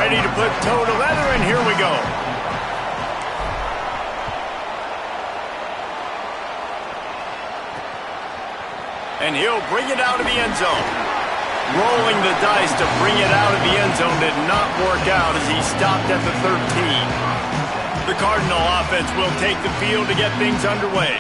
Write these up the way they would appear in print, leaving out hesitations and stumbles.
ready to put toe to leather, and here we go. And he'll bring it out of the end zone. Rolling the dice to bring it out of the end zone did not work out as he stopped at the 13. The Cardinal offense will take the field to get things underway.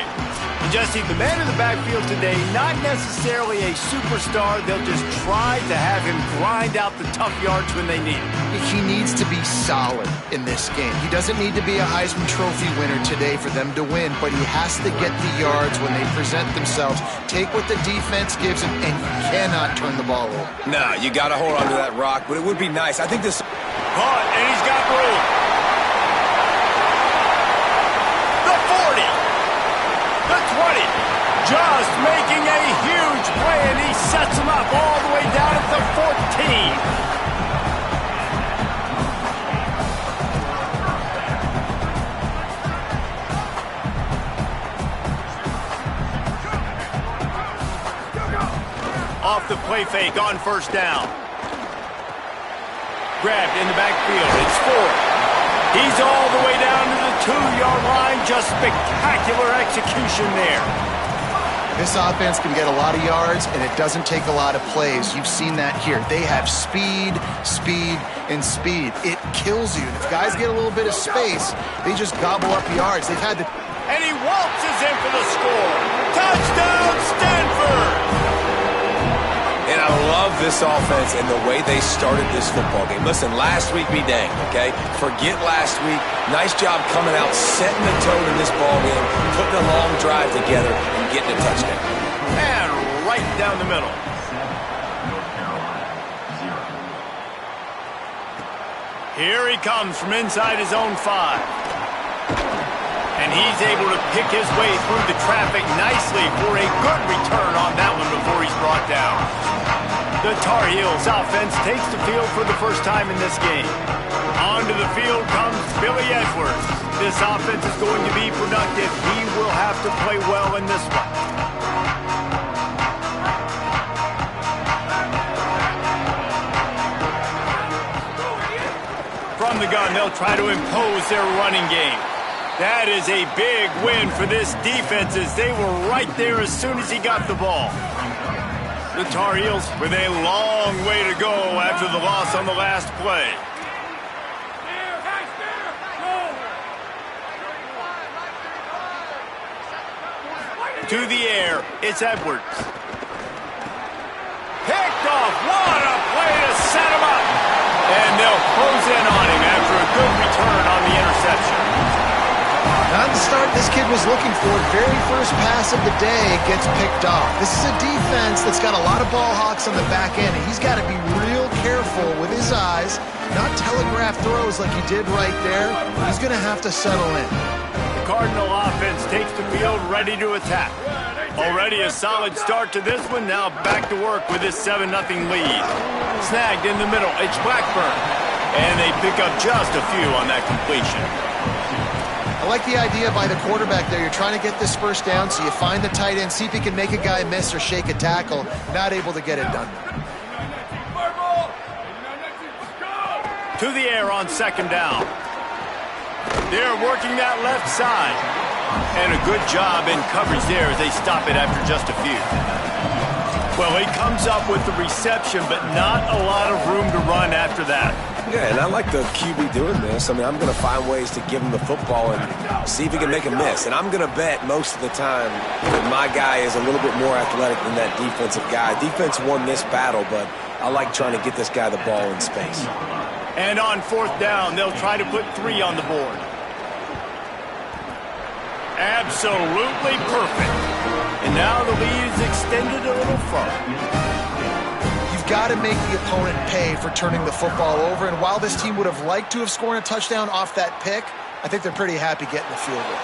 And Jesse, the man in the backfield today, not necessarily a superstar. They'll just try to have him grind out the tough yards when they need it. He needs to be solid in this game. He doesn't need to be a Heisman Trophy winner today for them to win, but he has to get the yards when they present themselves. Take what the defense gives him, and you cannot turn the ball over. Nah, you got to hold on to that rock, but it would be nice. I think this... Caught, and he's got room. The 40. The 20. Just making a huge play, and he sets him up all the way down at the 14. Off the play fake on first down. Grabbed in the backfield. It's Ford. He's all the way down to the 2-yard line. Just spectacular execution there. This offense can get a lot of yards, and it doesn't take a lot of plays. You've seen that here. They have speed, speed, and speed. It kills you. And if guys get a little bit of space, they just gobble up yards. They've had the... And he waltzes in for the score. Touchdown, Stanford! And I love this offense and the way they started this football game. Listen, last week be danged, okay? Forget last week. Nice job coming out, setting the tone in this ball game, putting a long drive together, and getting a touchdown. And right down the middle. Here he comes from inside his own 5. And he's able to pick his way through the traffic nicely for a good return on that one before he's brought down. The Tar Heels offense takes the field for the first time in this game. Onto the field comes Billy Edwards. This offense is going to be productive. He will have to play well in this one. From the gun, they'll try to impose their running game. That is a big win for this defense as they were right there as soon as he got the ball. The Tar Heels with a long way to go after the loss on the last play. To the air, it's Edwards. Picked off, what a play to set him up. And they'll close in on him after a good return on the interception. Not the start this kid was looking for. Very first pass of the day gets picked off. This is a defense that's got a lot of ball hawks on the back end, and he's got to be real careful with his eyes, not telegraph throws like he did right there. He's going to have to settle in. The Cardinal offense takes the field ready to attack. Already a solid start to this one. Now back to work with this 7-0 lead. Snagged in the middle. It's Blackburn. And they pick up just a few on that completion. I like the idea by the quarterback there. You're trying to get this first down, so you find the tight end, see if he can make a guy miss or shake a tackle. Not able to get it done. To the air on second down. They're working that left side. And a good job in coverage there as they stop it after just a few. Well, he comes up with the reception, but not a lot of room to run after that. Yeah, and I like the QB doing this. I mean, I'm going to find ways to give him the football and see if he can make a miss. And I'm going to bet most of the time that my guy is a little bit more athletic than that defensive guy. Defense won this battle, but I like trying to get this guy the ball in space. And on fourth down, they'll try to put 3 on the board. Absolutely perfect. And now the lead is extended a little further. You've got to make the opponent pay for turning the football over. And while this team would have liked to have scored a touchdown off that pick, I think they're pretty happy getting the field goal.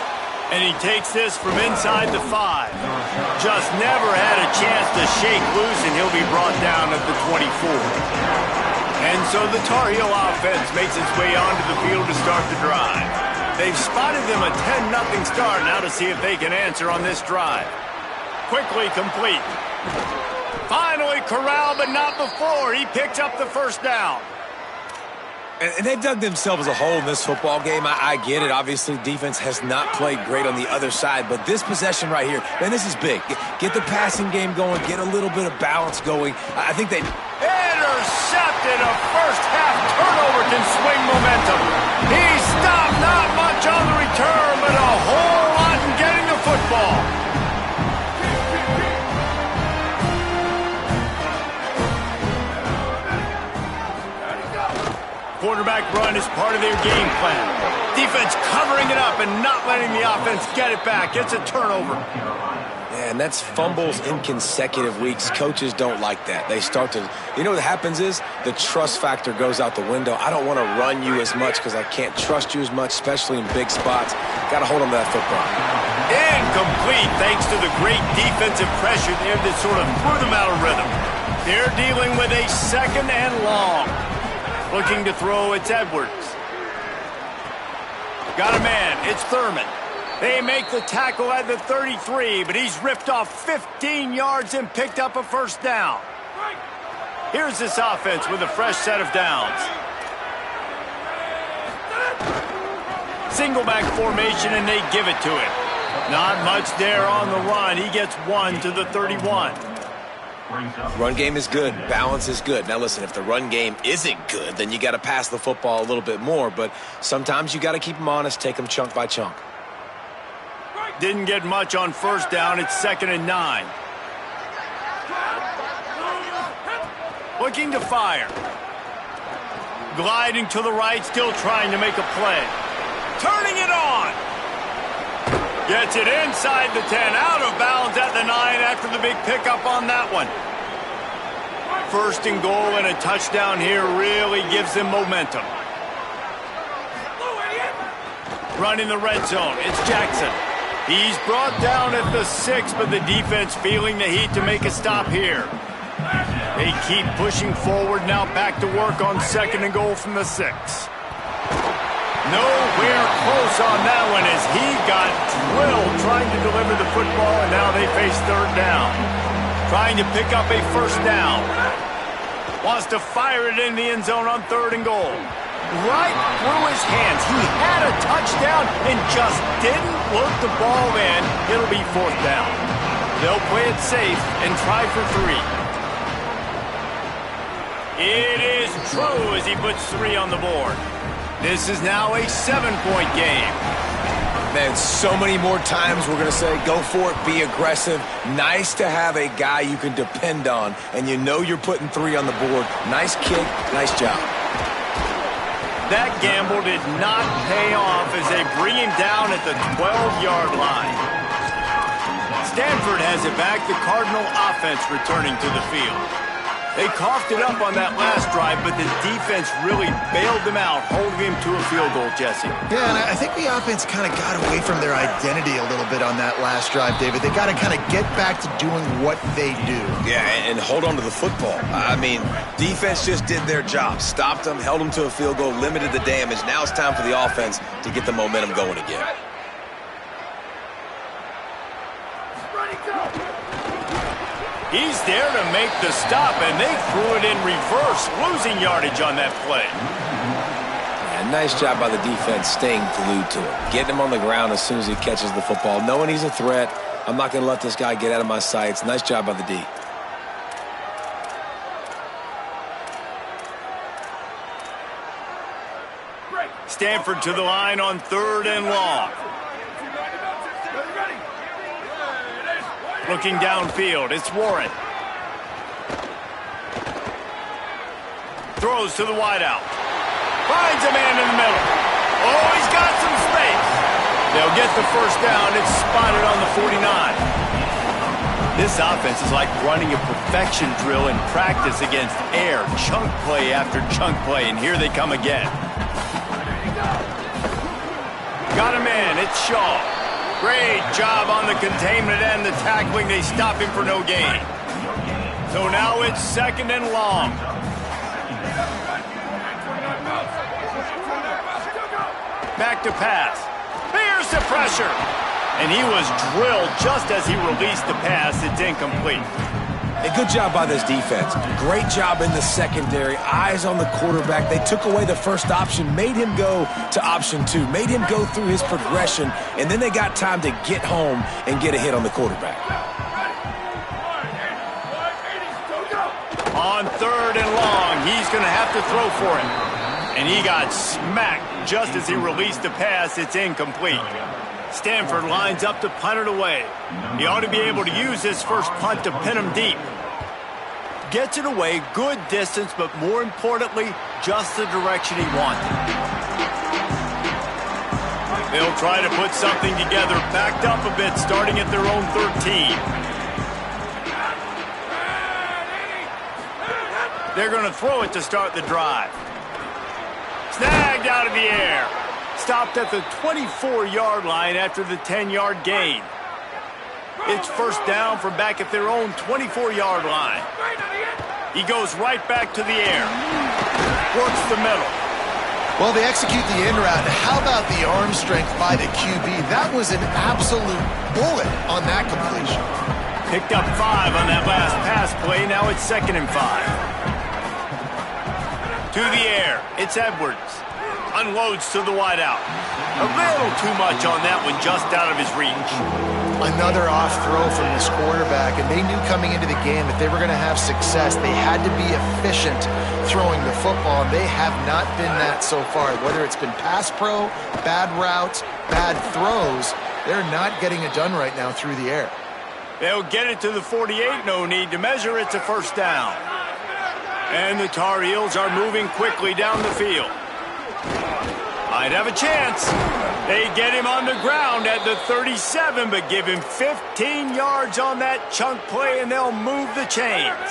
And he takes this from inside the 5. Just never had a chance to shake loose, and he'll be brought down at the 24. And so the Tar Heel offense makes its way onto the field to start the drive. They've spotted them a 10-0 start now to see if they can answer on this drive. Quickly complete. Finally corralled, but not before. He picks up the first down. And they've dug themselves a hole in this football game. I get it. Obviously, defense has not played great on the other side. But this possession right here, man, this is big. Get the passing game going. Get a little bit of balance going. I think they... Intercepted. A first-half turnover can swing momentum. He stopped not much on the return, but a whole lot in getting the football. Quarterback run is part of their game plan. Defense covering it up and not letting the offense get it back. It's a turnover. Yeah, and that's fumbles in consecutive weeks. Coaches don't like that. They start to, you know what happens is the trust factor goes out the window. I don't want to run you as much because I can't trust you as much, especially in big spots. Got to hold on to that football. Incomplete thanks to the great defensive pressure there that sort of threw them out of rhythm. They're dealing with a second and long. Looking to throw, it's Edwards. Got a man, it's Thurman. They make the tackle at the 33, but he's ripped off 15 yards and picked up a first down. Here's this offense with a fresh set of downs. Single back formation, and they give it to him. Not much there on the run. He gets one to the 31. Run game is good. Balance is good. Now, listen, if the run game isn't good, then you got to pass the football a little bit more. But sometimes you got to keep them honest, take them chunk by chunk. Didn't get much on first down. It's 2nd and 9. Looking to fire. Gliding to the right, still trying to make a play. Turning it on. Gets it inside the 10, out of bounds at the 9 after the big pickup on that one. 1st and goal and a touchdown here really gives them momentum. Run in the red zone, it's Jackson. He's brought down at the 6, but the defense feeling the heat to make a stop here. They keep pushing forward, now back to work on 2nd and goal from the 6. Nowhere close on that one as he got drilled trying to deliver the football, and now they face 3rd down. Trying to pick up a first down. Wants to fire it in the end zone on 3rd and goal. Right through his hands. He had a touchdown and just didn't work the ball in. It'll be 4th down. They'll play it safe and try for 3. It is true as he puts 3 on the board. This is now a 7-point game. Man, so many more times we're going to say, go for it, be aggressive. Nice to have a guy you can depend on, and you know you're putting 3 on the board. Nice kick, nice job. That gamble did not pay off as they bring him down at the 12-yard line. Stanford has it back, the Cardinal offense returning to the field. They coughed it up on that last drive, but the defense really bailed them out, holding him to a field goal, Jesse. Yeah, and I think the offense kind of got away from their identity a little bit on that last drive, David. They got to kind of get back to doing what they do. Yeah, and hold on to the football. I mean, defense just did their job. Stopped them, held them to a field goal, limited the damage. Now it's time for the offense to get the momentum going again. He's there to make the stop, and they threw it in reverse, losing yardage on that play. Yeah, nice job by the defense staying glued to it. Getting him on the ground as soon as he catches the football. Knowing he's a threat, I'm not going to let this guy get out of my sights. Nice job by the D. Stanford to the line on 3rd and long. Looking downfield, it's Warren. Throws to the wideout. Finds a man in the middle. Oh, he's got some space. They'll get the first down. It's spotted on the 49. This offense is like running a perfection drill in practice against air. Chunk play after chunk play, and here they come again. Got a man, it's Shaw. Great job on the containment and the tackling. They stop him for no gain. So now it's 2nd and long. Back to pass. Here's the pressure. And he was drilled just as he released the pass. It's incomplete. Hey, good job by this defense. Great job in the secondary. Eyes on the quarterback. They took away the first option, made him go to option 2, made him go through his progression, and then they got time to get home and get a hit on the quarterback. On 3rd and long, he's going to have to throw for it. And he got smacked just as he released the pass. It's incomplete. Stanford lines up to punt it away. He ought to be able to use this first punt to pin him deep. Gets it away, good distance, but more importantly, just the direction he wanted. They'll try to put something together, backed up a bit, starting at their own 13. They're going to throw it to start the drive. Snagged out of the air. Stopped at the 24-yard line after the 10-yard gain. It's first down from back at their own 24-yard line. He goes right back to the air. Works the middle. Well, they execute the in route. How about the arm strength by the QB? That was an absolute bullet on that completion. Picked up 5 on that last pass play. Now it's 2nd and 5. To the air. It's Edwards. Unloads to the wideout. A little too much on that one, just out of his reach. Another off throw from this quarterback, and they knew coming into the game that they were going to have success. They had to be efficient throwing the football, and they have not been that so far. Whether it's been pass pro, bad routes, bad throws, they're not getting it done right now through the air. They'll get it to the 48, no need to measure. It's a first down. And the Tar Heels are moving quickly down the field. Might have a chance. They get him on the ground at the 37, but give him 15 yards on that chunk play, and they'll move the chains.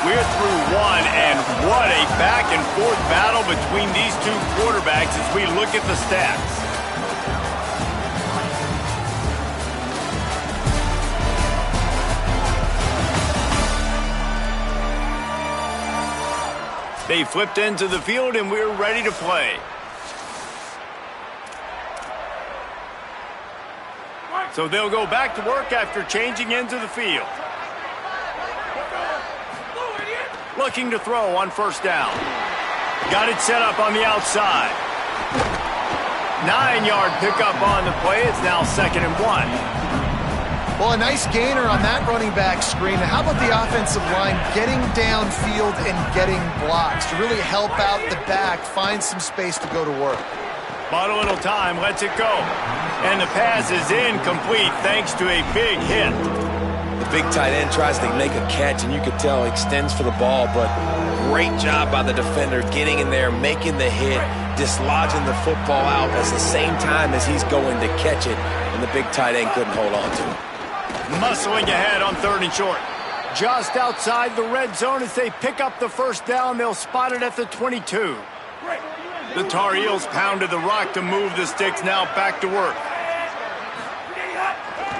We're through one, and what a back-and-forth battle between these two quarterbacks as we look at the stats. They flipped into the field, and we're ready to play. So they'll go back to work after changing into the field. Looking to throw on first down. Got it set up on the outside. 9-yard pickup on the play. It's now 2nd and 1. Well, a nice gainer on that running back screen. How about the offensive line getting downfield and getting blocks to really help out the back, find some space to go to work? Bought a little time, lets it go. And the pass is incomplete thanks to a big hit. The big tight end tries to make a catch, and you could tell extends for the ball, but great job by the defender getting in there, making the hit, dislodging the football out at the same time as he's going to catch it, and the big tight end couldn't hold on to it. Muscling ahead on 3rd and short. Just outside the red zone as they pick up the first down. They'll spot it at the 22. The Tar Heels pounded the rock to move the sticks. Now back to work.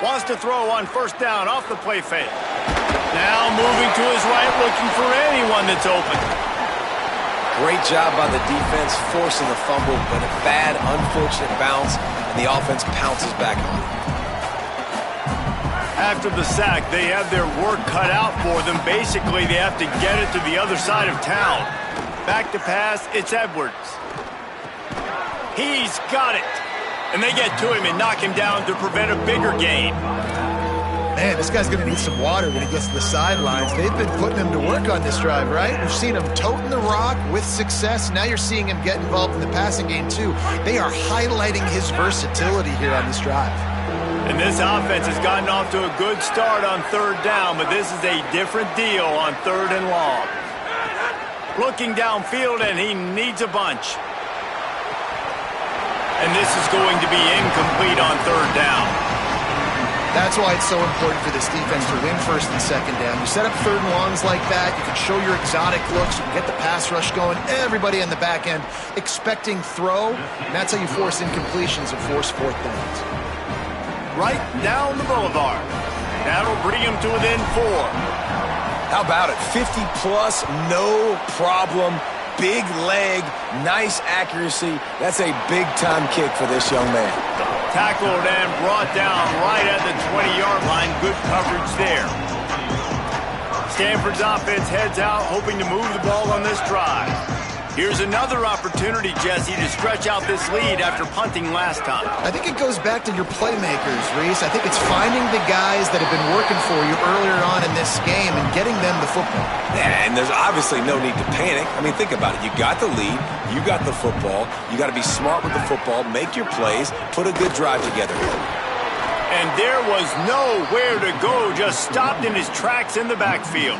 Wants to throw on first down off the play fake. Now moving to his right, looking for anyone that's open. Great job by the defense, forcing the fumble, but a bad, unfortunate bounce, and the offense pounces back on it. After the sack, they have their work cut out for them. Basically, they have to get it to the other side of town. Back to pass, it's Edwards. He's got it. And they get to him and knock him down to prevent a bigger gain. Man, this guy's going to need some water when he gets to the sidelines. They've been putting him to work on this drive, right? We've seen him toting the rock with success. Now you're seeing him get involved in the passing game, too. They are highlighting his versatility here on this drive. And this offense has gotten off to a good start on 3rd down, but this is a different deal on 3rd and long. Looking downfield, and he needs a bunch. And this is going to be incomplete on 3rd down. That's why it's so important for this defense to win 1st and 2nd down. You set up 3rd and longs like that, you can show your exotic looks, you can get the pass rush going, everybody on the back end expecting throw, and that's how you force incompletions and force 4th downs. Right down the boulevard. That'll bring him to within 4. How about it? 50-plus, no problem. big leg, nice accuracy. That's a big-time kick for this young man. Tackled and brought down right at the 20-yard line. Good coverage there. Stanford's offense heads out, hoping to move the ball on this drive. Here's another opportunity, Jesse, to stretch out this lead after punting last time. I think it goes back to your playmakers, Reese. I think it's finding the guys that have been working for you earlier on in this game and getting them the football. Yeah, and there's obviously no need to panic. I mean, think about it. You got the lead. You got the football. You got to be smart with the football, make your plays, put a good drive together. And there was nowhere to go, just stopped in his tracks in the backfield.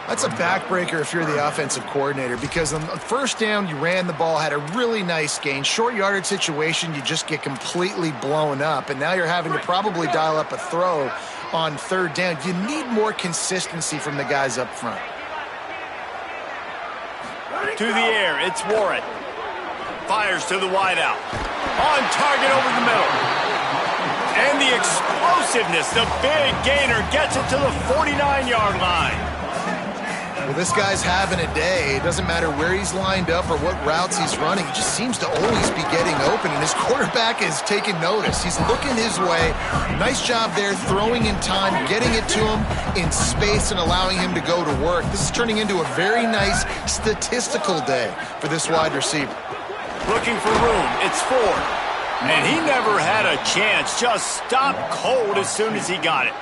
That's a backbreaker if you're the offensive coordinator, because on first down, you ran the ball, had a really nice gain. Short yardage situation, you just get completely blown up, and now you're having to probably dial up a throw on third down. You need more consistency from the guys up front. To the air, it's Warren. Fires to the wideout. On target over the middle. And the explosiveness, the big gainer gets it to the 49-yard line. Well, this guy's having a day. It doesn't matter where he's lined up or what routes he's running. He just seems to always be getting open, and his quarterback is taking notice. He's looking his way. Nice job there, throwing in time, getting it to him in space and allowing him to go to work. This is turning into a very nice statistical day for this wide receiver. Looking for room. It's Ford. And he never had a chance. Just stopped cold as soon as he got it.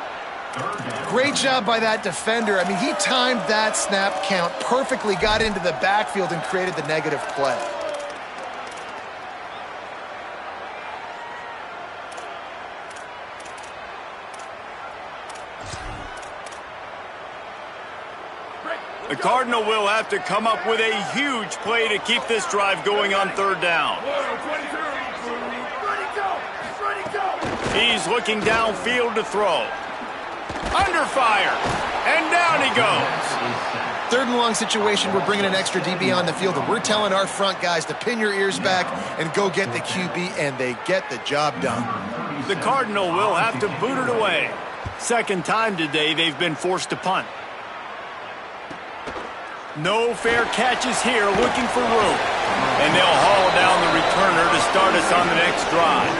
Great job by that defender. I mean, he timed that snap count perfectly, got into the backfield and created the negative play. The Cardinal will have to come up with a huge play to keep this drive going on third down. He's looking downfield to throw. Under fire, and down he goes. Third and long situation, we're bringing an extra DB on the field, and we're telling our front guys to pin your ears back and go get the QB, and they get the job done. The Cardinal will have to boot it away. Second time today they've been forced to punt. No fair catches here, looking for room. And they'll haul down the returner to start us on the next drive.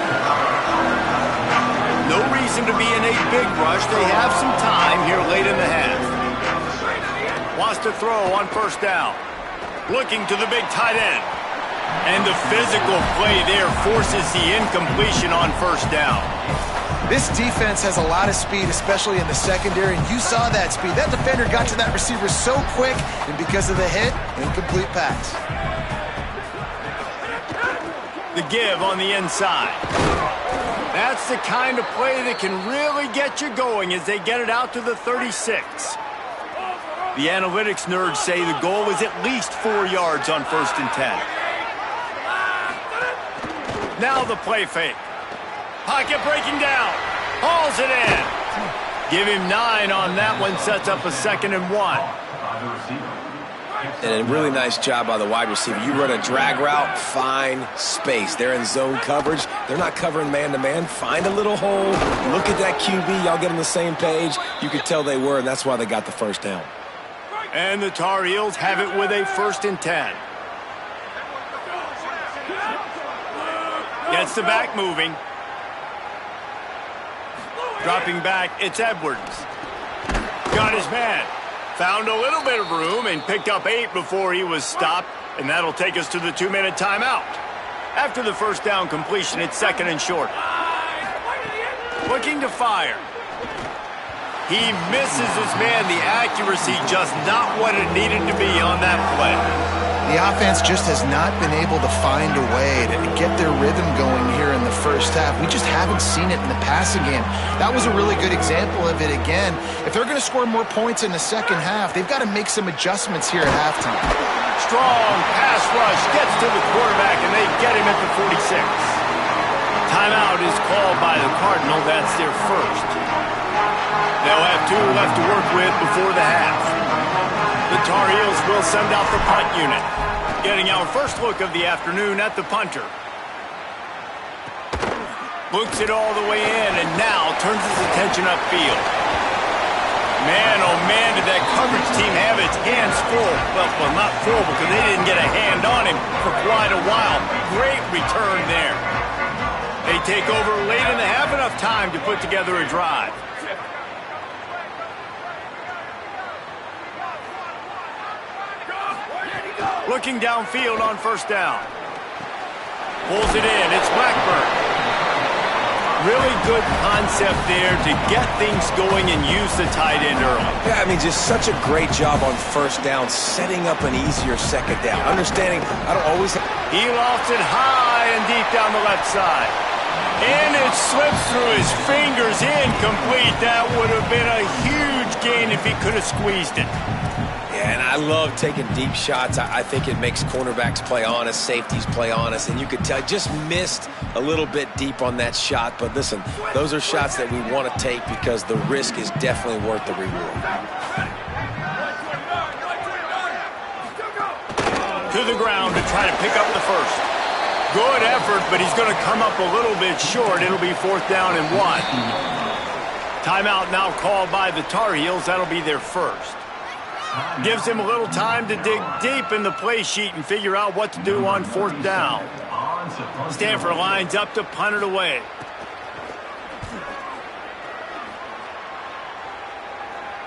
No reason to be in a big rush. They have some time here late in the half. Wants to throw on first down. Looking to the big tight end. And the physical play there forces the incompletion on first down. This defense has a lot of speed, especially in the secondary, and you saw that speed. That defender got to that receiver so quick, and because of the hit, incomplete pass. The give on the inside. That's the kind of play that can really get you going as they get it out to the 36. The analytics nerds say the goal is at least 4 yards on first and 10. Now the play fake. Pocket breaking down. Hauls it in. Give him 9 on that one. Sets up a 2nd and 1. And a really nice job by the wide receiver. You run a drag route, find space. They're in zone coverage. They're not covering man-to-man. Find a little hole. Look at that QB. Y'all get on the same page. You could tell they were, and that's why they got the first down. And the Tar Heels have it with a 1st and 10. Gets the back moving. Dropping back, it's Edwards. Got his man. Found a little bit of room and picked up 8 before he was stopped, and that'll take us to the 2-minute timeout. After the first down completion, it's 2nd and short. Looking to fire. He misses his man. The accuracy just not what it needed to be on that play. The offense just has not been able to find a way to get their rhythm going here in the first half. We just haven't seen it in the passing game. That was a really good example of it again. If they're going to score more points in the second half, they've got to make some adjustments here at halftime. Strong pass rush gets to the quarterback, and they get him at the 46. Timeout is called by the Cardinal. That's their first. They'll have 2 left to work with before the half. The Tar Heels will send out the punt unit. Getting our first look of the afternoon at the punter. Looks it all the way in and now turns his attention upfield. Man, oh man, did that coverage team have its hands full? Well, not full because they didn't get a hand on him for quite a while. Great return there. They take over late in the half, enough time to put together a drive. Looking downfield on first down. Pulls it in. It's Blackburn. Really good concept there to get things going and use the tight end early. Yeah, I mean, just such a great job on first down, setting up an easier second down. Understanding, I don't always... He lofts it high and deep down the left side. And it slips through his fingers, incomplete. That would have been a huge gain if he could have squeezed it. Yeah, and I love taking deep shots. I think it makes cornerbacks play honest, safeties play honest, and you could tell just missed a little bit deep on that shot. But listen, those are shots that we want to take because the risk is definitely worth the reward. To the ground to try to pick up the first. Good effort, but he's going to come up a little bit short. It'll be 4th down and 1. Timeout now called by the Tar Heels. That'll be their first. Gives him a little time to dig deep in the play sheet and figure out what to do on 4th down. Stanford lines up to punt it away.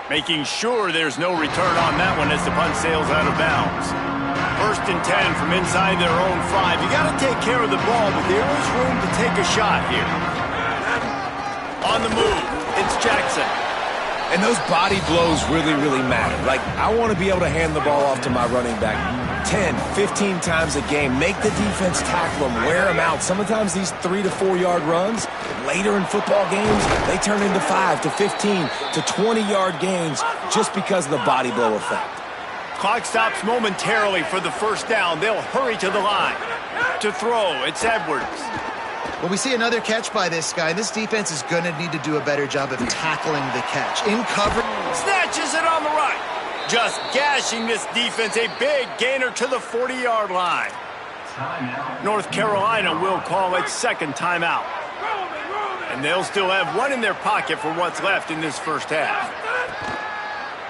Making sure there's no return on that one as the punt sails out of bounds. 1st and 10 from inside their own 5. You got to take care of the ball, but there is room to take a shot here. On the move, it's Jackson. And those body blows really, really matter. Like, I want to be able to hand the ball off to my running back 10, 15 times a game. Make the defense tackle them, wear them out. Sometimes these 3 to 4 yard runs, later in football games, they turn into 5 to 15 to 20-yard gains just because of the body blow effect. Clock stops momentarily for the first down. They'll hurry to the line. To throw, it's Edwards. Well, we see another catch by this guy. This defense is going to need to do a better job of tackling the catch. In cover. Snatches it on the right. Just gashing this defense. A big gainer to the 40-yard line. North Carolina will call it 2nd timeout. And they'll still have one in their pocket for what's left in this first half.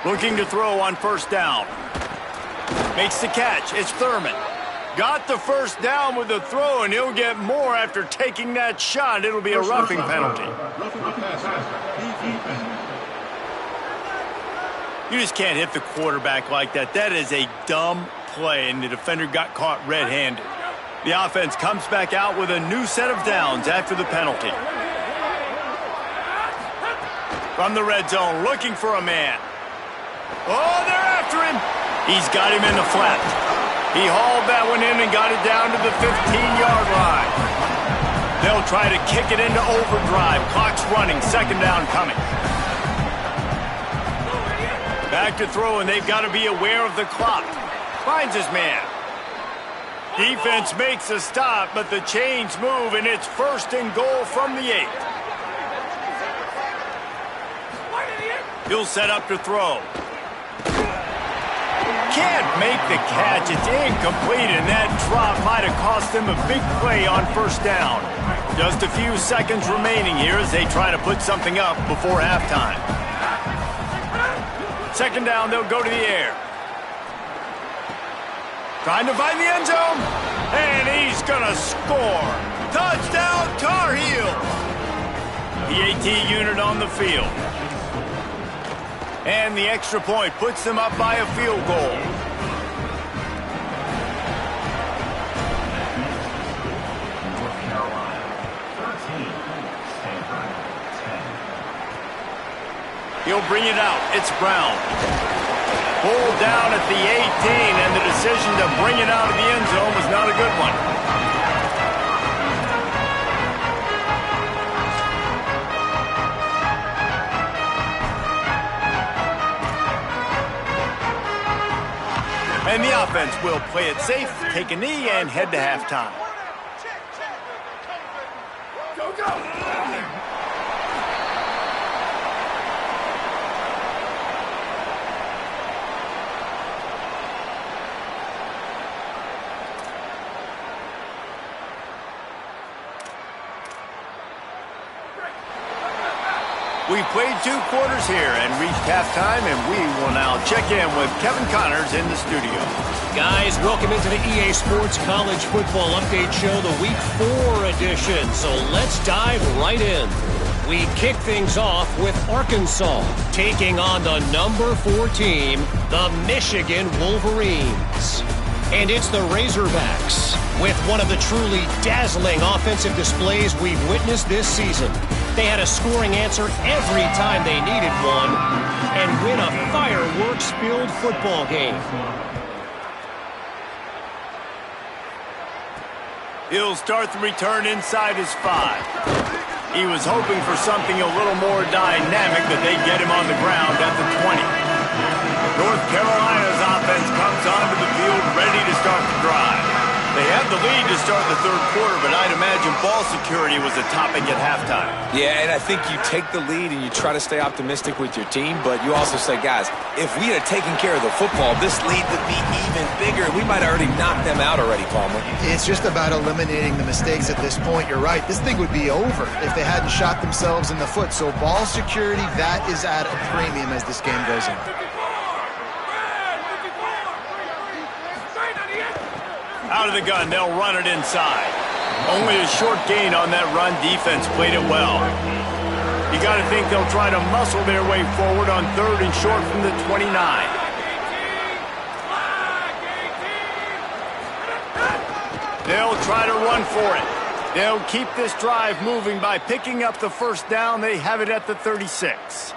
Looking to throw on 1st down. Makes the catch. It's Thurman. Got the first down with the throw, and he'll get more after taking that shot. It'll be a roughing penalty. You just can't hit the quarterback like that. That is a dumb play, and the defender got caught red-handed. The offense comes back out with a new set of downs after the penalty. From the red zone, looking for a man. Oh, they're after him. He's got him in the flat. He hauled that one in and got it down to the 15-yard line. They'll try to kick it into overdrive. Clock's running. 2nd down coming. Back to throw, and they've got to be aware of the clock. Finds his man. Defense makes a stop, but the chains move, and it's 1st and goal from the 8. He'll set up to throw. Can't make the catch. It's incomplete, and that drop might have cost them a big play on 1st down. Just a few seconds remaining here as they try to put something up before halftime. 2nd down, they'll go to the air. Trying to find the end zone, and he's going to score. Touchdown, Tar Heels. The AT unit on the field. And the extra point puts them up by a field goal. North Carolina, 13, Stanford, 10. He'll bring it out. It's Brown. Pulled down at the 18, and the decision to bring it out of the end zone was not a good one. And the offense will play it safe, take a knee, and head to halftime. Go, go! We've played 2 quarters here and reached halftime, and we will now check in with Kevin Connors in the studio. Guys, welcome into the EA Sports College Football Update Show, the Week 4 edition. So let's dive right in. We kick things off with Arkansas taking on the number 4 team, the Michigan Wolverines. And it's the Razorbacks with one of the truly dazzling offensive displays we've witnessed this season. They had a scoring answer every time they needed one and win a fireworks-filled football game. He'll start the return inside his 5. He was hoping for something a little more dynamic, that they get him on the ground at the 20. North Carolina's offense comes onto the field ready to start the drive. They had the lead to start the 3rd quarter, but I'd imagine ball security was a topic at halftime. Yeah, and I think you take the lead and you try to stay optimistic with your team, but you also say, guys, if we had taken care of the football, this lead would be even bigger. We might have already knocked them out already, Palmer. It's just about eliminating the mistakes at this point. You're right. This thing would be over if they hadn't shot themselves in the foot. So ball security, that is at a premium as this game goes on. Out of the gun, they'll run it inside. Only a short gain on that run. Defense played it well. You got to think they'll try to muscle their way forward on 3rd and short from the 29. They'll try to run for it. They'll keep this drive moving by picking up the 1st down. They have it at the 36.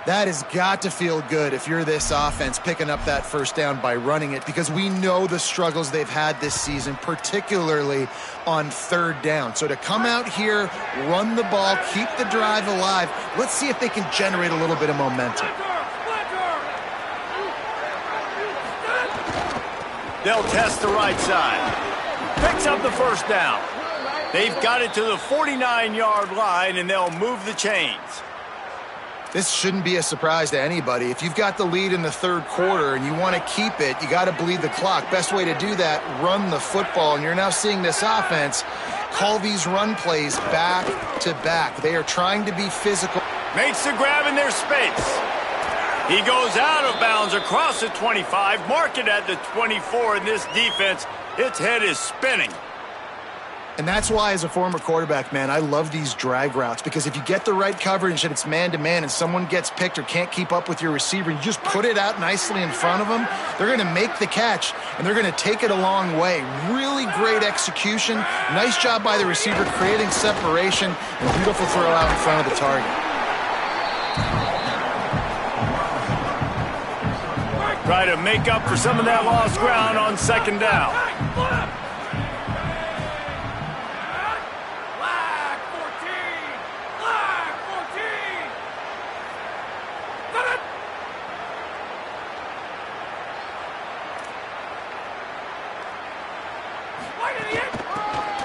That has got to feel good if you're this offense picking up that 1st down by running it, because we know the struggles they've had this season, particularly on 3rd down. So to come out here, run the ball, keep the drive alive, let's see if they can generate a little bit of momentum. They'll test the right side. Picks up the 1st down. They've got it to the 49-yard line, and they'll move the chains. This shouldn't be a surprise to anybody. If you've got the lead in the 3rd quarter and you want to keep it, you got to bleed the clock. Best way to do that, run the football. And you're now seeing this offense call these run plays back to back. They are trying to be physical. Makes the grab in their space. He goes out of bounds across the 25, mark it at the 24, and this defense, its head is spinning. And that's why, as a former quarterback, man, I love these drag routes, because if you get the right coverage and it's man-to-man and someone gets picked or can't keep up with your receiver, you just put it out nicely in front of them, they're going to make the catch, and they're going to take it a long way. Really great execution. Nice job by the receiver creating separation, and a beautiful throw out in front of the target. Try to make up for some of that lost ground on 2nd down.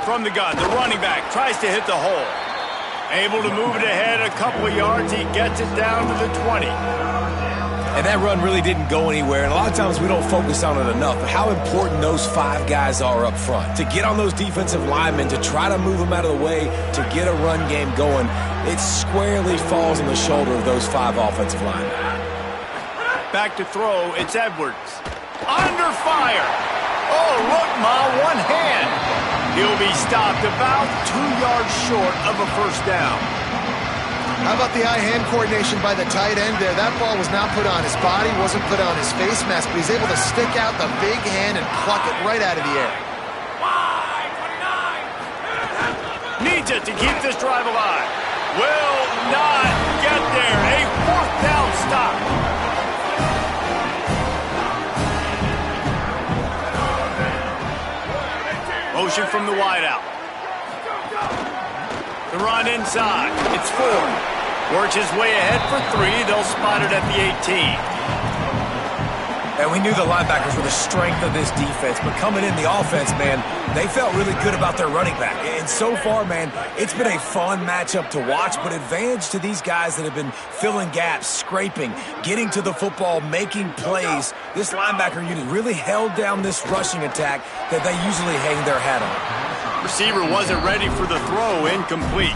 From the gun, the running back tries to hit the hole. Able to move it ahead a couple of yards. He gets it down to the 20. And that run really didn't go anywhere. And a lot of times we don't focus on it enough, but how important those 5 guys are up front. To get on those defensive linemen, to try to move them out of the way, to get a run game going, it squarely falls on the shoulder of those 5 offensive linemen. Back to throw, it's Edwards. Under fire. Oh, look, Ma, one hand. He'll be stopped about 2 yards short of a 1st down. How about the eye-hand coordination by the tight end there? That ball was not put on his body, wasn't put on his face mask, but he's able to stick out the big hand and pluck it right out of the air. Needs it to keep this drive alive. Will not get there. A 4th down stop. Motion from the wideout. The run inside. It's 4. Works his way ahead for 3. They'll spot it at the 18. And we knew the linebackers were the strength of this defense, but coming in the offense, man, they felt really good about their running back. And so far, man, it's been a fun matchup to watch, but advantage to these guys that have been filling gaps, scraping, getting to the football, making plays. This linebacker unit really held down this rushing attack that they usually hang their hat on. Receiver wasn't ready for the throw, incomplete.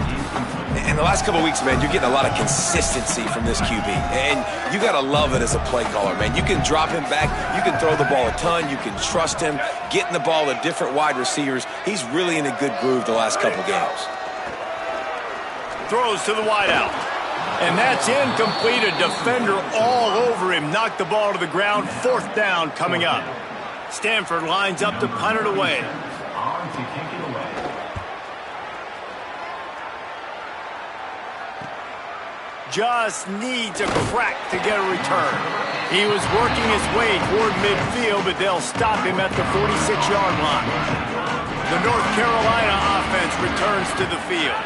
In the last couple of weeks, man, you're getting a lot of consistency from this QB. And you got to love it as a play caller, man. You can drop him back. You can throw the ball a ton. You can trust him, getting the ball to different wide receivers. He's really in a good groove the last couple games. Throws to the wideout. And that's incomplete. A defender all over him. Knocked the ball to the ground. 4th down coming up. Stanford lines up to punt it away. On to kick it away. Just needs a crack to get a return. He was working his way toward midfield, but they'll stop him at the 46-yard line. The North Carolina offense returns to the field.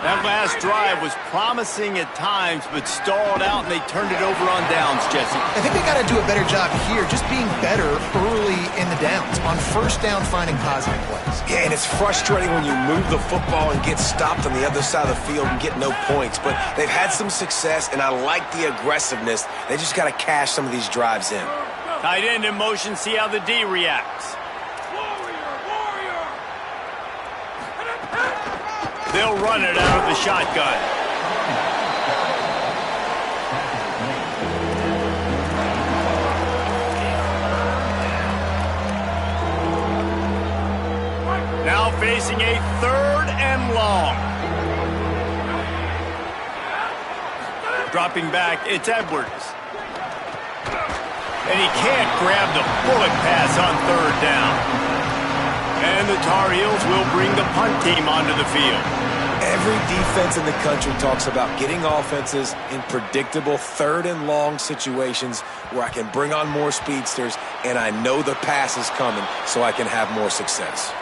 That last drive was promising at times, but stalled out, and they turned it over on downs, Jesse. I think they got to do a better job here, just being better early in the downs. On 1st down, finding positive plays. Yeah, and it's frustrating when you move the football and get stopped on the other side of the field and get no points. But they've had some success, and I like the aggressiveness. They just got to cash some of these drives in. Tight end in motion, see how the D reacts. They'll run it out of the shotgun. Now facing a 3rd and long. Dropping back, it's Edwards. And he can't grab the bullet pass on 3rd down. And the Tar Heels will bring the punt team onto the field. Every defense in the country talks about getting offenses in predictable 3rd and long situations where I can bring on more speedsters and I know the pass is coming so I can have more success.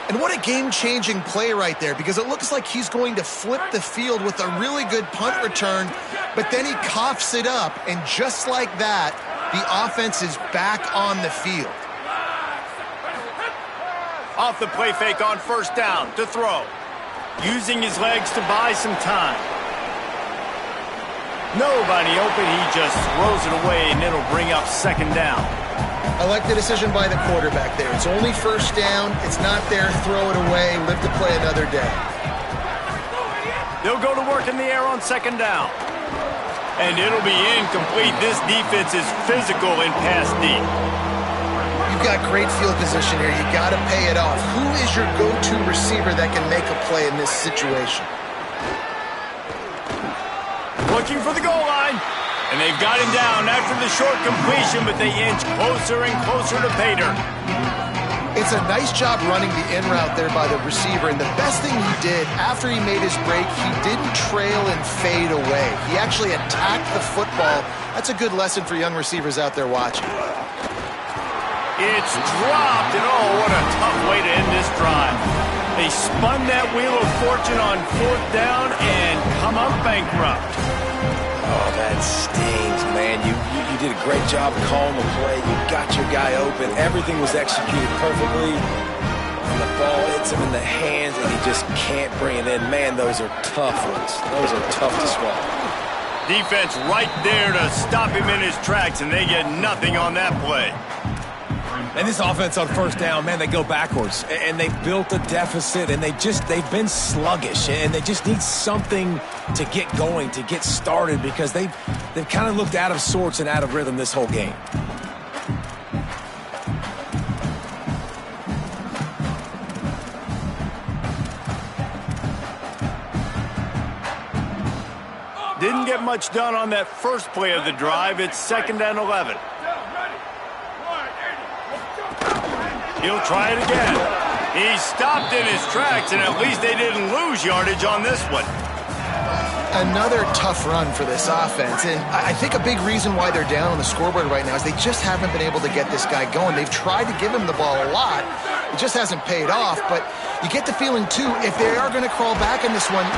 And what a game-changing play right there, because it looks like he's going to flip the field with a really good punt return, but then he coughs it up, and just like that, the offense is back on the field. Off the play fake on 1st down to throw. Using his legs to buy some time. Nobody open. He just throws it away, and it'll bring up 2nd down. I like the decision by the quarterback there. It's only 1st down. It's not there. Throw it away. Live to play another day. They'll go to work in the air on 2nd down. And it'll be incomplete. This defense is physical in pass deep. You've got great field position here. You got to pay it off. Who is your go-to receiver that can make a play in this situation? Looking for the goal line. And they've got him down after the short completion, but they inch closer and closer to pay dirt. It's a nice job running the in route there by the receiver. And the best thing he did after he made his break, he didn't trail and fade away. He actually attacked the football. That's a good lesson for young receivers out there watching. It's dropped, and oh, what a tough way to end this drive. They spun that wheel of fortune on 4th down and come up bankrupt. Oh, that stings, man. You did a great job calling the play. You got your guy open. Everything was executed perfectly. And the ball hits him in the hands, and he just can't bring it in. Man, those are tough ones. Those are tough to swallow. Defense right there to stop him in his tracks, and they get nothing on that play. And this offense on 1st down, man, they go backwards. And they built a deficit, and they've been sluggish. And they just need something to get going, to get started, because they've kind of looked out of sorts and out of rhythm this whole game. Didn't get much done on that first play of the drive. It's 2nd and 11. He'll try it again. He stopped in his tracks, and at least they didn't lose yardage on this one. Another tough run for this offense, and I think a big reason why they're down on the scoreboard right now is they just haven't been able to get this guy going. They've tried to give him the ball a lot. It just hasn't paid off, but you get the feeling, too, if they are going to crawl back in this one.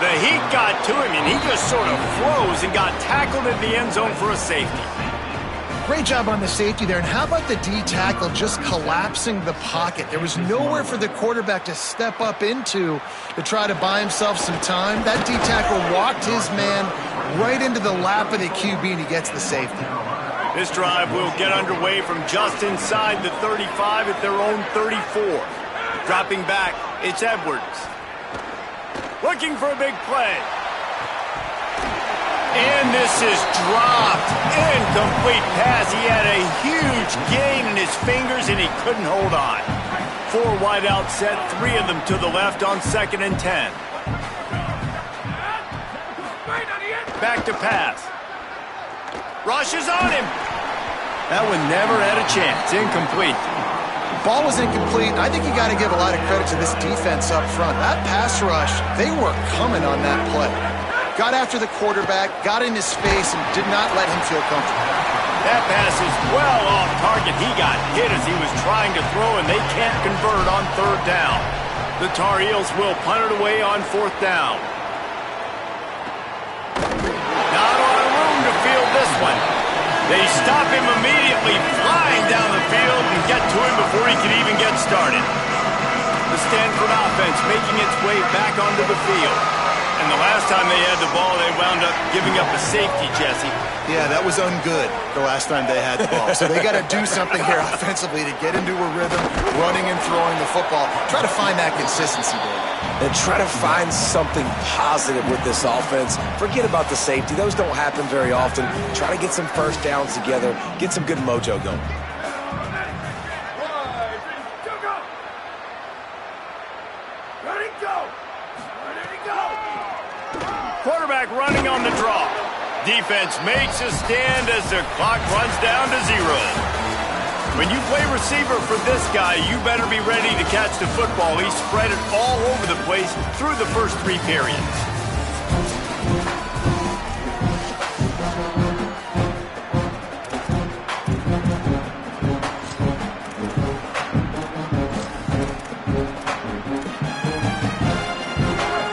The heat got to him, and he just sort of froze and got tackled in the end zone for a safety. Great job on the safety there. And how about the D tackle just collapsing the pocket? There was nowhere for the quarterback to step up into to try to buy himself some time. That D tackle walked his man right into the lap of the QB, and he gets the safety. This drive will get underway from just inside the 35 at their own 34. Dropping back, it's Edwards. Looking for a big play. And this is dropped. Incomplete pass. He had a huge gain in his fingers, and he couldn't hold on. 4 wide out set, 3 of them to the left on 2nd and 10. Back to pass. Rushes on him. That one never had a chance. Incomplete. Ball was incomplete. I think you got to give a lot of credit to this defense up front. That pass rush, they were coming on that play. Got after the quarterback, got in his space, and did not let him feel comfortable. That pass is well off target. He got hit as he was trying to throw, and they can't convert on 3rd down. The Tar Heels will punt it away on 4th down. Not a lot of room to field this one. They stop him immediately, flying down the field, and get to him before he can even get started. The Stanford offense making its way back onto the field. And the last time they had the ball, they wound up giving up a safety, Jesse. Yeah, that was ungood the last time they had the ball. So they got to do something here offensively to get into a rhythm, running and throwing the football. Try to find that consistency, Dave. And try to find something positive with this offense. Forget about the safety. Those don't happen very often. Try to get some first downs together, get some good mojo going. Quarterback running on the draw. Defense makes a stand as the clock runs down to 0. When you play receiver for this guy, you better be ready to catch the football. He spread it all over the place through the first 3 periods.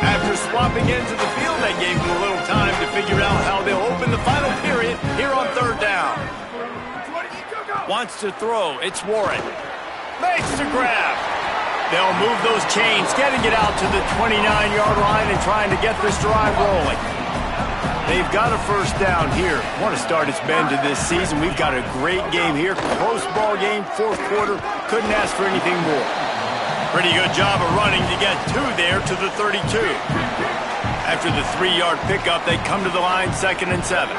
After swapping into the field, that gave him a little time to figure out how they'll open the final period here on 3rd down. Wants to throw. It's Warren. Makes the grab. They'll move those chains, getting it out to the 29-yard line and trying to get this drive rolling. They've got a first down here. Want to start its bend to this season. We've got a great game here. Close ball game, 4th quarter. Couldn't ask for anything more. Pretty good job of running to get 2 there to the 32. After the 3-yard pickup, they come to the line, 2nd and 7.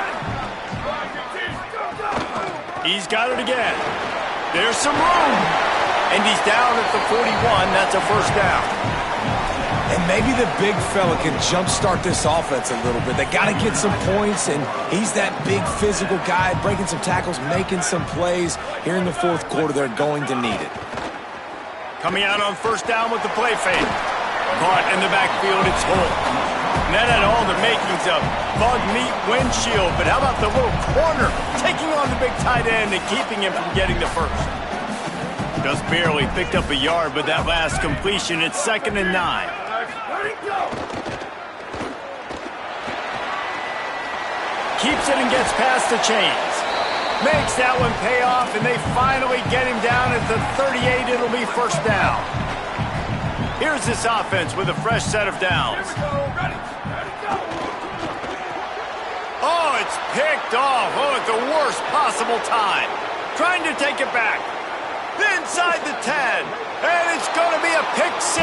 He's got it again. There's some room. And he's down at the 41. That's a first down. And maybe the big fella can jumpstart this offense a little bit. They got to get some points, and he's that big physical guy, breaking some tackles, making some plays. Here in the 4th quarter, they're going to need it. Coming out on first down with the play fake. Caught in the backfield, it's Holt. And that had all the makings of bug meat windshield, but how about the little corner taking on the big tight end and keeping him from getting the first? Just barely picked up a yard, but that last completion, it's 2nd and 9. Keeps it and gets past the chains. Makes that one pay off, and they finally get him down at the 38. It'll be first down. Here's this offense with a fresh set of downs. Oh, it's picked off. Oh, at the worst possible time. Trying to take it back. Inside the 10. And it's going to be a pick 6.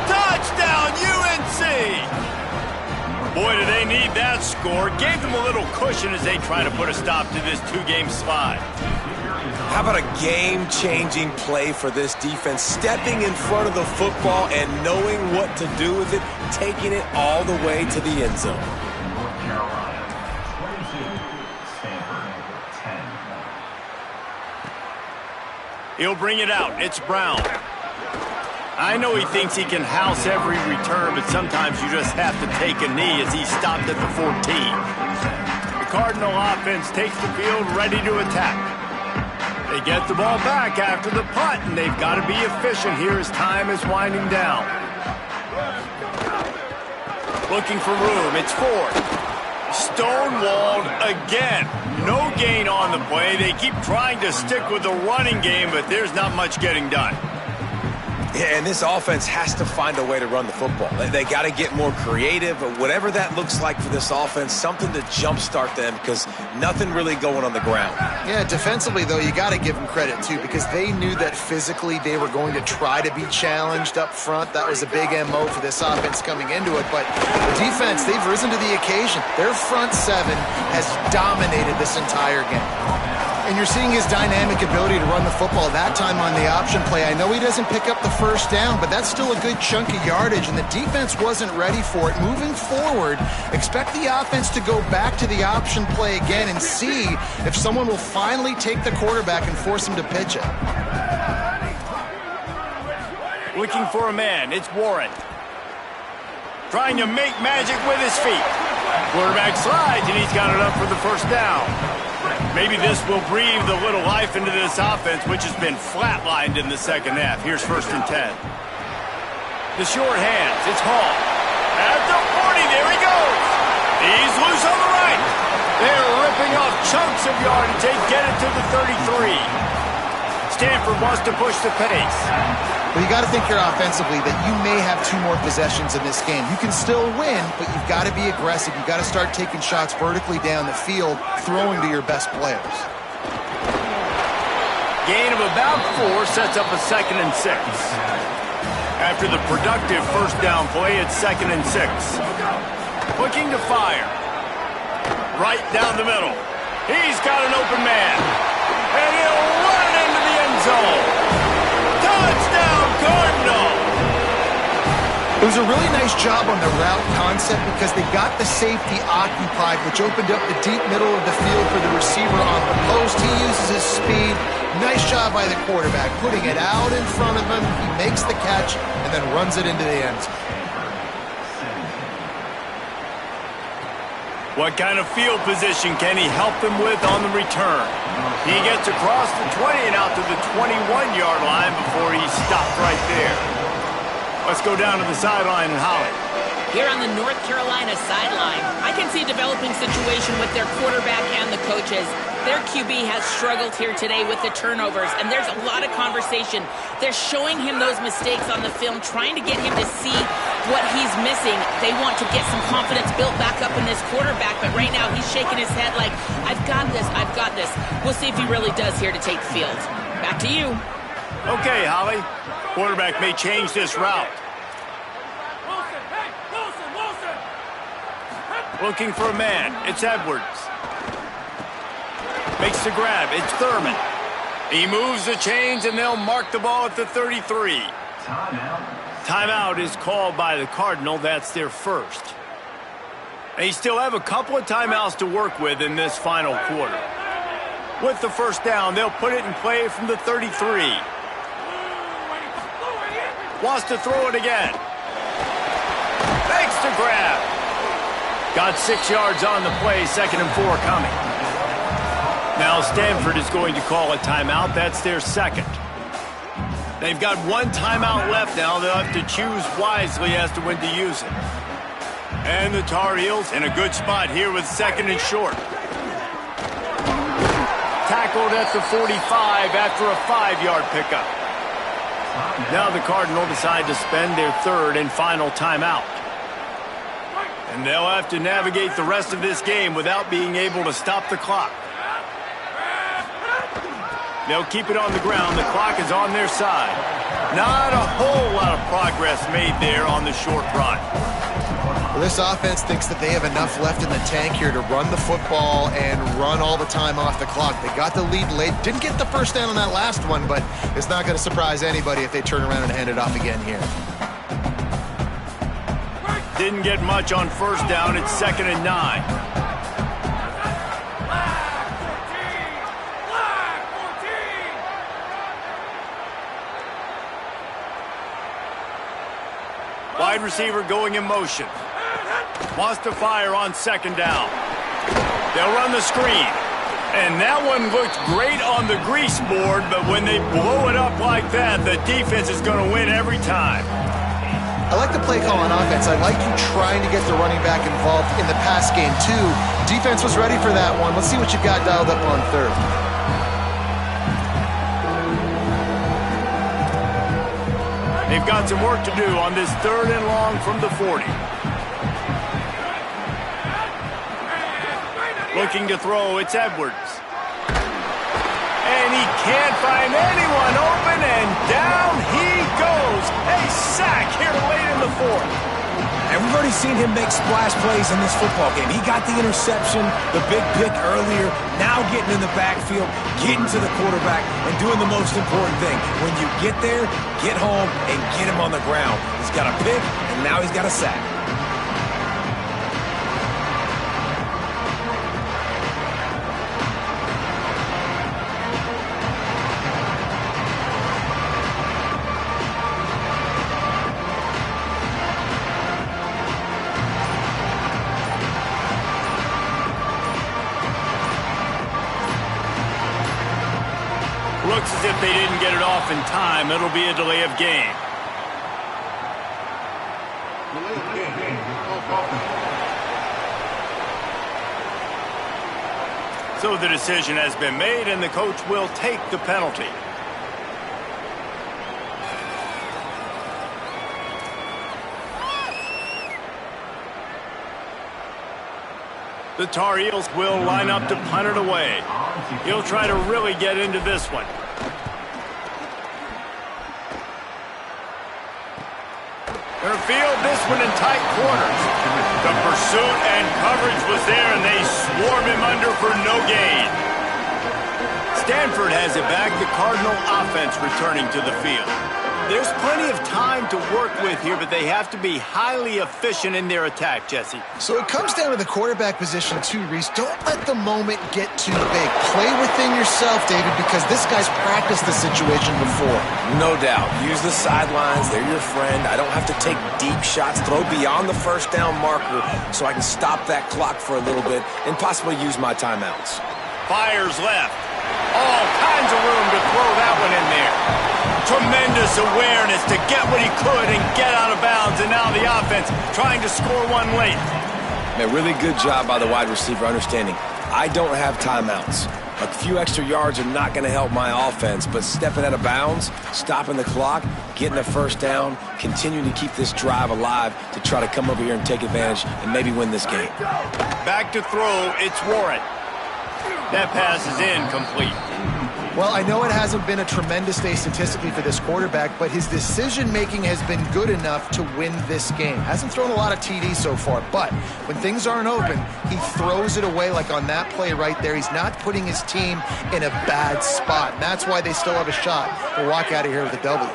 Touchdown, UNC! Boy, do they need that score. Gave them a little cushion as they try to put a stop to this 2-game slide. How about a game-changing play for this defense? Stepping in front of the football and knowing what to do with it, taking it all the way to the end zone. North Carolina, 22, Stanford, 10. He'll bring it out. It's Brown. I know he thinks he can house every return, but sometimes you just have to take a knee as he stopped at the 14. The Cardinal offense takes the field ready to attack. They get the ball back after the punt, and they've got to be efficient here as time is winding down. Looking for room. It's 4th. Stonewalled again. No gain on the play. They keep trying to stick with the running game, but there's not much getting done. Yeah, and this offense has to find a way to run the football. They got to get more creative, but whatever that looks like for this offense, something to jumpstart them because nothing really going on the ground. Yeah, defensively, though, you got to give them credit, too, because they knew that physically they were going to try to be challenged up front. That was a big MO for this offense coming into it. But the defense, they've risen to the occasion. Their front seven has dominated this entire game. And you're seeing his dynamic ability to run the football, that time on the option play. I know he doesn't pick up the first down, but that's still a good chunk of yardage, and the defense wasn't ready for it. Moving forward, expect the offense to go back to the option play again and see if someone will finally take the quarterback and force him to pitch it. Looking for a man, it's Warren. Trying to make magic with his feet. Quarterback slides, and he's got it up for the first down. Maybe this will breathe a little life into this offense, which has been flatlined in the second half. Here's 1st and 10. The short hands, it's Hall. At the 40, there he goes. He's loose on the right. They're ripping off chunks of yardage. They get it to the 33. Stanford wants to push the pace. Well, you got to think here offensively that you may have 2 more possessions in this game. You can still win, but you've got to be aggressive. You've got to start taking shots vertically down the field, throwing to your best players. Gain of about 4 sets up a 2nd and 6. After the productive first down play, it's 2nd and 6. Looking to fire. Right down the middle. He's got an open man. And he'll run into the end zone. Touchdown, Cardinal! It was a really nice job on the route concept because they got the safety occupied, which opened up the deep middle of the field for the receiver on the post. He uses his speed. Nice job by the quarterback, putting it out in front of him. He makes the catch and then runs it into the end zone. What kind of field position can he help them with on the return? He gets across the 20 and out to the 21-yard line before he's stopped right there. Let's go down to the sideline and Holly. Here on the North Carolina sideline, I can see a developing situation with their quarterback and the coaches. Their QB has struggled here today with the turnovers, and there's a lot of conversation. They're showing him those mistakes on the film, trying to get him to see what he's missing. They want to get some confidence built back up in this quarterback, but right now he's shaking his head like, I've got this, I've got this. We'll see if he really does here to take the field. Back to you. Okay, Holly. Quarterback may change this route. Looking for a man. It's Edwards. Makes the grab. It's Thurman. He moves the chains, and they'll mark the ball at the 33. Timeout is called by the Cardinal. That's their first. They still have a couple of timeouts to work with in this final quarter. With the first down, they'll put it in play from the 33. Wants to throw it again. Makes the grab. Got 6 yards on the play, 2nd and 4 coming. Now Stanford is going to call a timeout. That's their second. They've got 1 timeout left now. They'll have to choose wisely as to when to use it. And the Tar Heels in a good spot here with 2nd and short. Tackled at the 45 after a 5-yard pickup. Now the Cardinal decide to spend their 3rd and final timeout. And they'll have to navigate the rest of this game without being able to stop the clock. They'll keep it on the ground. The clock is on their side. Not a whole lot of progress made there on the short run. Well, this offense thinks that they have enough left in the tank here to run the football and run all the time off the clock. They got the lead late. Didn't get the first down on that last one, but it's not going to surprise anybody if they turn around and hand it off again here. Didn't get much on first down. It's 2nd and 9. Wide receiver going in motion. Wants to fire on 2nd down. They'll run the screen. And that one looked great on the grease board, but when they blow it up like that, the defense is going to win every time. I like the play call on offense. I like you trying to get the running back involved in the pass game, too. Defense was ready for that one. Let's see what you've got dialed up on 3rd. They've got some work to do on this 3rd and long from the 40. Looking to throw, it's Edwards. And he can't find anyone open, and down he goes. A sack here late in the 4th. And we've already seen him make splash plays in this football game. He got the interception, the big pick earlier, now getting in the backfield, getting to the quarterback, and doing the most important thing. When you get there, get home, and get him on the ground. He's got a pick, and now he's got a sack. Looks as if they didn't get it off in time. It'll be a delay of game. So the decision has been made, and the coach will take the penalty. The Tar Heels will line up to punt it away. He'll try to really get into this one. They'll field this one in tight quarters. The pursuit and coverage was there, and they swarm him under for no gain. Stanford has it back. The Cardinal offense returning to the field. There's plenty of time to work with here, but they have to be highly efficient in their attack, Jesse. So it comes down to the quarterback position too, Reese. Don't let the moment get too big. Play within yourself, David, because this guy's practiced the situation before. No doubt. Use the sidelines. They're your friend. I don't have to take deep shots. Throw beyond the 1st down marker so I can stop that clock for a little bit and possibly use my timeouts. Fires left. All kinds of room to throw that one in there. Tremendous awareness to get what he could and get out of bounds, and now the offense trying to score one late. A really good job by the wide receiver understanding I don't have timeouts. A few extra yards are not going to help my offense, but stepping out of bounds, stopping the clock, getting a 1st down, continuing to keep this drive alive to try to come over here and take advantage and maybe win this game. Back to throw, it's Warren. That pass is incomplete. Well, I know it hasn't been a tremendous day statistically for this quarterback, but his decision-making has been good enough to win this game. Hasn't thrown a lot of TDs so far, but when things aren't open, he throws it away like on that play right there. He's not putting his team in a bad spot, and that's why they still have a shot to walk out of here with a W.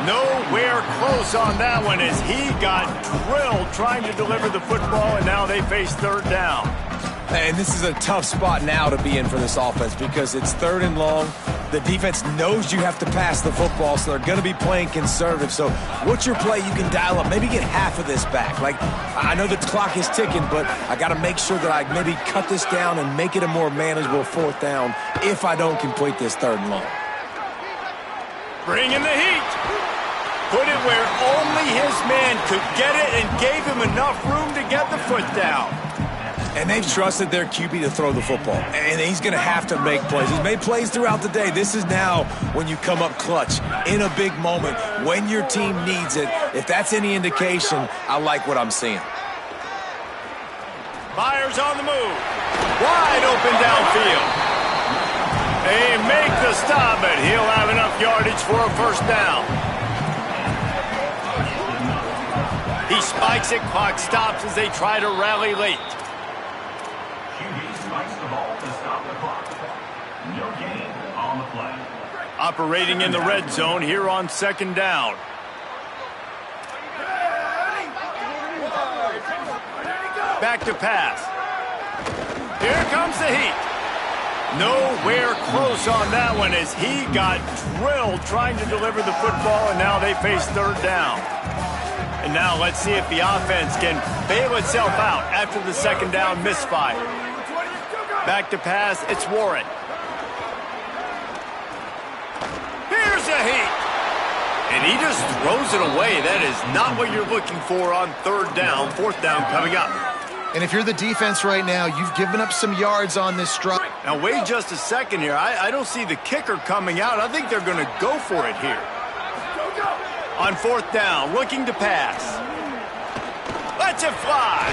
Nowhere close on that one as he got drilled trying to deliver the football, and now they face 3rd down. And this is a tough spot now to be in for this offense because it's 3rd and long. The defense knows you have to pass the football, so they're going to be playing conservative. So what's your play you can dial up? Maybe get half of this back. Like, I know the clock is ticking, but I got to make sure that I maybe cut this down and make it a more manageable 4th down if I don't complete this 3rd and long. Bring in the heat. Put it where only his man could get it and gave him enough room to get the foot down. And they've trusted their QB to throw the football. And he's going to have to make plays. He's made plays throughout the day. This is now when you come up clutch in a big moment when your team needs it. If that's any indication, I like what I'm seeing. Myers on the move. Wide open downfield. They make the stop, but he'll have enough yardage for a 1st down. He spikes it, clock stops as they try to rally late. QB spikes the ball to stop the clock. No gain on the play. Operating in the red zone here on 2nd down. Back to pass. Here comes the heat. Nowhere close on that one as he got drilled trying to deliver the football, and now they face 3rd down. And now let's see if the offense can bail itself out after the 2nd down misfire. Back to pass, it's Warren. Here's a heat. And he just throws it away. That is not what you're looking for on 3rd down. 4th down coming up. And if you're the defense right now, you've given up some yards on this drive. Now, wait just a second here. I don't see the kicker coming out. I think they're going to go for it here. On 4th down, looking to pass. Lets it fly.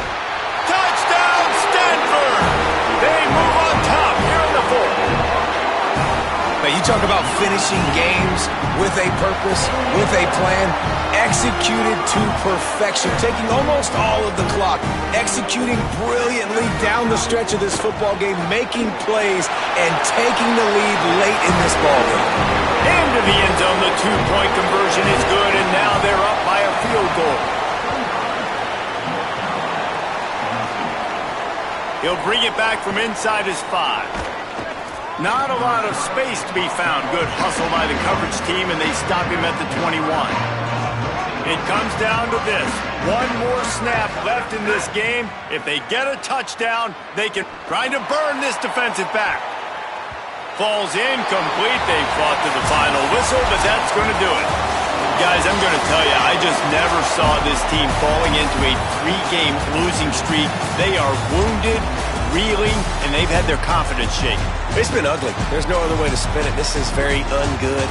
Touchdown, Stanford! They move on top here in the 4th. Now, you talk about finishing games with a purpose, with a plan, executed to perfection, taking almost all of the clock, executing brilliantly down the stretch of this football game, making plays, and taking the lead late in this ball game. Into the end zone, the 2-point conversion is good, and now they're up by a field goal. He'll bring it back from inside his 5. Not a lot of space to be found. Good hustle by the coverage team, and they stop him at the 21. It comes down to this. One more snap left in this game. If they get a touchdown, they can try to burn this defensive back. Falls incomplete. They fought to the final whistle, but that's going to do it. Guys, I'm going to tell you, I just never saw this team falling into a 3-game losing streak. They are wounded, reeling, and they've had their confidence shaken. It's been ugly. There's no other way to spin it. This is very ungood.